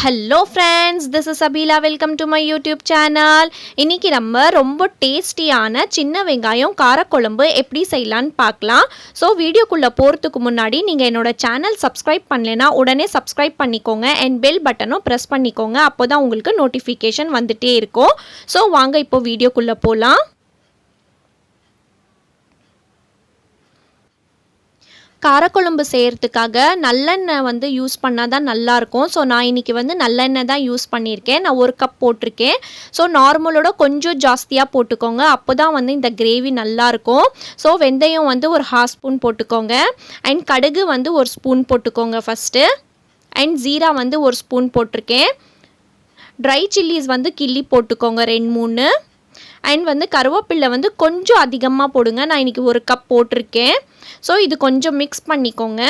Hello friends, this is Abila. Welcome to my YouTube channel. இன்னைக்கு நம்ம ரொம்ப டேஸ்டியான சின்ன வெங்காயம் காரக்குழம்பு எப்படி செய்யலாம்னு பார்க்கலாம். ஸோ வீடியோக்குள்ளே போகிறதுக்கு முன்னாடி நீங்கள் என்னோட சேனல் சப்ஸ்கிரைப் பண்ணலைன்னா உடனே சப்ஸ்கிரைப் பண்ணிக்கோங்க அண்ட் பெல் பட்டனும் ப்ரெஸ் பண்ணிக்கோங்க. அப்போ தான் உங்களுக்கு நோட்டிஃபிகேஷன் வந்துட்டே இருக்கும். ஸோ வாங்க இப்போ வீடியோக்குள்ளே போகலாம். காரக்குழம்பு செய்கிறதுக்காக நல்லெண்ணெய் வந்து யூஸ் பண்ணால் தான் நல்லாயிருக்கும். ஸோ நான் இன்றைக்கி வந்து நல்லெண்ணெய் தான் யூஸ் பண்ணியிருக்கேன். நான் 1 கப் போட்டிருக்கேன். ஸோ நார்மலோட கொஞ்சம் ஜாஸ்தியாக போட்டுக்கோங்க. அப்போ தான் வந்து இந்த கிரேவி நல்லாயிருக்கும். ஸோ வெந்தயம் வந்து ஒரு 1/2 ஸ்பூன் போட்டுக்கோங்க. அண்ட் கடுகு வந்து 1 ஸ்பூன் போட்டுக்கோங்க ஃபஸ்ட்டு. அண்ட் ஜீரா வந்து 1 ஸ்பூன் போட்டிருக்கேன். ட்ரை சில்லிஸ் வந்து கிள்ளி போட்டுக்கோங்க 2-3. அண்ட் வந்து கருவேப்பிலை வந்து கொஞ்சம் அதிகமாக போடுங்க. நான் இன்றைக்கி 1 கப் போட்டிருக்கேன். ஸோ இது கொஞ்சம் மிக்ஸ் பண்ணிக்கோங்க.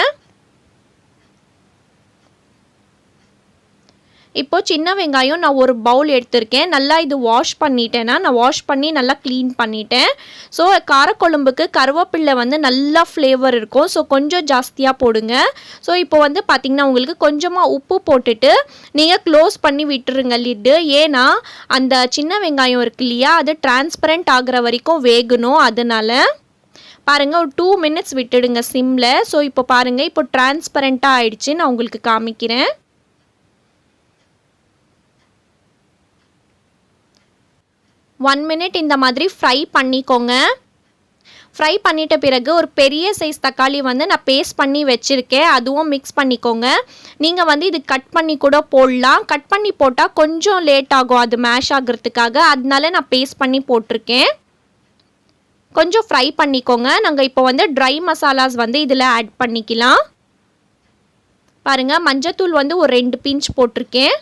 இப்போ சின்ன வெங்காயம் நான் ஒரு பவுல் எடுத்திருக்கேன். நல்லா இது வாஷ் பண்ணிட்டேன்னா நான் வாஷ் பண்ணி நல்லா க்ளீன் பண்ணிட்டேன். ஸோ காரக்குழம்புக்கு கருவேப்பிலை வந்து நல்லா ஃப்ளேவர் இருக்கும். ஸோ கொஞ்சம் ஜாஸ்தியாக போடுங்க. ஸோ இப்போ வந்து பார்த்திங்கன்னா உங்களுக்கு கொஞ்சமாக உப்பு போட்டுட்டு நீங்கள் க்ளோஸ் பண்ணி விட்டுருங்க லிட்டு. ஏன்னா அந்த சின்ன வெங்காயம் இருக்கு இல்லையா, அது டிரான்ஸ்பரண்ட் ஆகிற வரைக்கும் வேகணும். அதனால பாருங்கள் ஒரு 2 மினிட்ஸ் விட்டுடுங்க சிம்மில். ஸோ இப்போ பாருங்கள், இப்போ டிரான்ஸ்பரண்ட்டாக ஆயிடுச்சு. நான் உங்களுக்கு காமிக்கிறேன். 1 மினிட் இந்த மாதிரி ஃப்ரை பண்ணிக்கோங்க. ஃப்ரை பண்ணிட்ட பிறகு ஒரு பெரிய சைஸ் தக்காளி வந்து நான் பேஸ்ட் பண்ணி வச்சுருக்கேன். அதுவும் மிக்ஸ் பண்ணிக்கோங்க. நீங்கள் வந்து இது கட் பண்ணி கூட போடலாம். கட் பண்ணி போட்டால் கொஞ்சம் லேட் ஆகும் அது மேஷ் ஆகிறதுக்காக. அதனால நான் பேஸ்ட் பண்ணி போட்டிருக்கேன். கொஞ்சம் ஃப்ரை பண்ணிக்கோங்க. நாங்கள் இப்போ வந்து ட்ரை மசாலாஸ் வந்து இதில் ஆட் பண்ணிக்கலாம். பாருங்கள், மஞ்சத்தூள் வந்து ஒரு 2 பிஞ்ச் போட்டிருக்கேன்.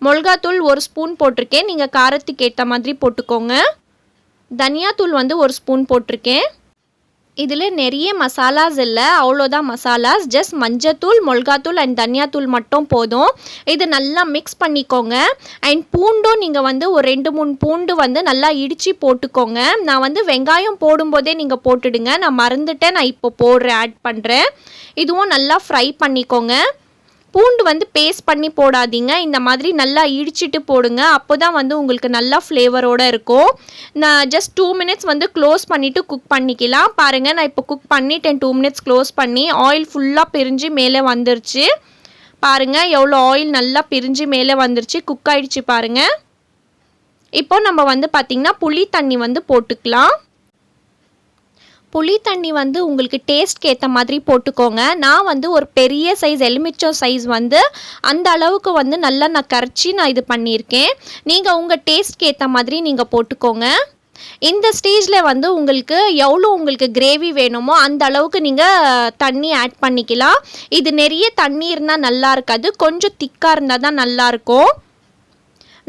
மிளகாத்தூள் 1 ஸ்பூன் போட்டிருக்கேன். நீங்கள் காரத்துக்கு ஏற்ற மாதிரி போட்டுக்கோங்க. தனியாத்தூள் வந்து 1 ஸ்பூன் போட்டிருக்கேன். இதில் நிறைய மசாலாஸ் இல்லை, அவ்வளோதான் மசாலாஸ். ஜஸ்ட் மஞ்சத்தூள், மிளகாத்தூள் அண்ட் தனியாத்தூள் மட்டும் போதும். இது நல்லா மிக்ஸ் பண்ணிக்கோங்க. அண்ட் பூண்டும் நீங்கள் வந்து ஒரு 2-3 பூண்டு வந்து நல்லா இடித்து போட்டுக்கோங்க. நான் வந்து வெங்காயம் போடும்போதே நீங்கள் போட்டுடுங்க. நான் மறந்துட்டேன், நான் இப்போ ஆட் பண்ணுறேன். இதுவும் நல்லா ஃப்ரை பண்ணிக்கோங்க. பூண்டு வந்து பேஸ்ட் பண்ணி போடாதீங்க. இந்த மாதிரி நல்லா இடிச்சிட்டு போடுங்க. அப்போ தான் வந்து உங்களுக்கு நல்லா ஃப்ளேவரோடு இருக்கும். நான் ஜஸ்ட் 2 மினிட்ஸ் வந்து க்ளோஸ் பண்ணிவிட்டு குக் பண்ணிக்கலாம். பாருங்கள், நான் இப்போ குக் பண்ணிட்டேன். 2 மினிட்ஸ் க்ளோஸ் பண்ணி ஆயில் ஃபுல்லாக பிரிஞ்சு மேலே வந்துருச்சு. பாருங்கள், எவ்வளோ ஆயில் நல்லா பிரிஞ்சு மேலே வந்துருச்சு. குக் ஆகிடுச்சு பாருங்கள். இப்போ நம்ம வந்து பார்த்திங்கன்னா புளி தண்ணி வந்து போட்டுக்கலாம். புளி தண்ணி வந்து உங்களுக்கு டேஸ்ட்க்கு ஏற்ற மாதிரி போட்டுக்கோங்க. நான் வந்து ஒரு பெரிய சைஸ் எலுமிச்சம் சைஸ் வந்து அந்த அளவுக்கு வந்து நல்லா நான் கரைச்சி நான் இது பண்ணியிருக்கேன். நீங்கள் உங்கள் டேஸ்ட்க்கு ஏற்ற மாதிரி நீங்கள் போட்டுக்கோங்க. இந்த ஸ்டேஜில் வந்து உங்களுக்கு எவ்வளோ உங்களுக்கு கிரேவி வேணுமோ அந்த அளவுக்கு நீங்கள் தண்ணி ஆட் பண்ணிக்கலாம். இது நிறைய தண்ணி இருந்தால் நல்லா இருக்காது, கொஞ்சம் திக்காக இருந்தால் தான் நல்லாயிருக்கும்.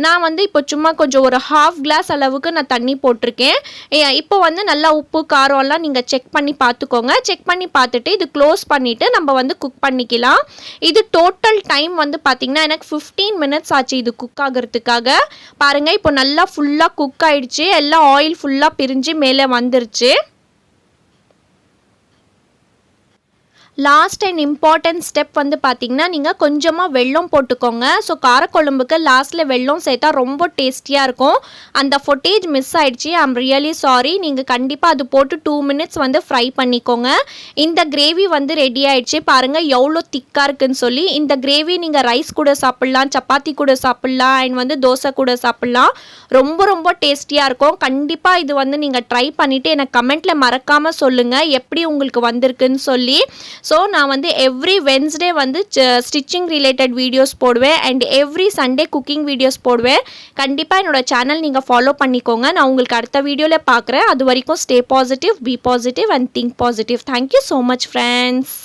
நான் வந்து இப்போ சும்மா கொஞ்சம் ஒரு 1/2 கிளாஸ் அளவுக்கு நான் தண்ணி போட்டிருக்கேன். இப்போ வந்து நல்லா உப்பு காரம்லாம் நீங்கள் செக் பண்ணி பார்த்துக்கோங்க. செக் பண்ணி பார்த்துட்டு இது க்ளோஸ் பண்ணிவிட்டு நம்ம வந்து குக் பண்ணிக்கலாம். இது டோட்டல் டைம் வந்து பார்த்திங்கன்னா எனக்கு 15 மினிட்ஸ் ஆச்சு இது குக் ஆகிறதுக்காக. பாருங்கள், இப்போ நல்லா ஃபுல்லாக குக் ஆகிடுச்சு. எல்லாம் ஆயில் ஃபுல்லாக பிரிஞ்சு மேலே வந்துருச்சு. லாஸ்ட் அண்ட் இம்பார்ட்டன்ட் ஸ்டெப் வந்து பார்த்திங்கன்னா நீங்கள் கொஞ்சமாக வெல்லம் போட்டுக்கோங்க. ஸோ காரக்குழம்புக்கு லாஸ்ட்டில் வெல்லம் சேர்த்தா ரொம்ப டேஸ்டியாக இருக்கும். அந்த ஃபுட்டேஜ் மிஸ் ஆகிடுச்சு. I am really sorry. நீங்கள் கண்டிப்பாக அது போட்டு 2 மினிட்ஸ் வந்து ஃப்ரை பண்ணிக்கோங்க. இந்த கிரேவி வந்து ரெடி ஆகிடுச்சு. பாருங்கள் எவ்வளோ திக்காக இருக்குன்னு சொல்லி. இந்த கிரேவி நீங்கள் ரைஸ் கூட சாப்பிட்லாம், சப்பாத்தி கூட சாப்பிட்லாம், அண்ட் வந்து தோசை கூட சாப்பிட்லாம். ரொம்ப ரொம்ப டேஸ்டியாக இருக்கும். கண்டிப்பாக இது வந்து நீங்கள் ட்ரை பண்ணிவிட்டு எனக்கு கமெண்ட்டில் மறக்காமல் சொல்லுங்கள் எப்படி உங்களுக்கு வந்திருக்குன்னு சொல்லி. ஸோ நான் வந்து எவ்ரி வென்ஸ்டே வந்து ஸ்டிச்சிங் ரிலேட்டட் வீடியோஸ் போடுவேன் and every Sunday cooking videos போடுவேன். கண்டிப்பாக என்னோட சேனல் நீங்கள் ஃபாலோ பண்ணிக்கோங்க. நான் உங்களுக்கு அடுத்த வீடியோவில் பார்க்குறேன். அது வரைக்கும் stay positive, be positive and think positive. Thank you so much friends.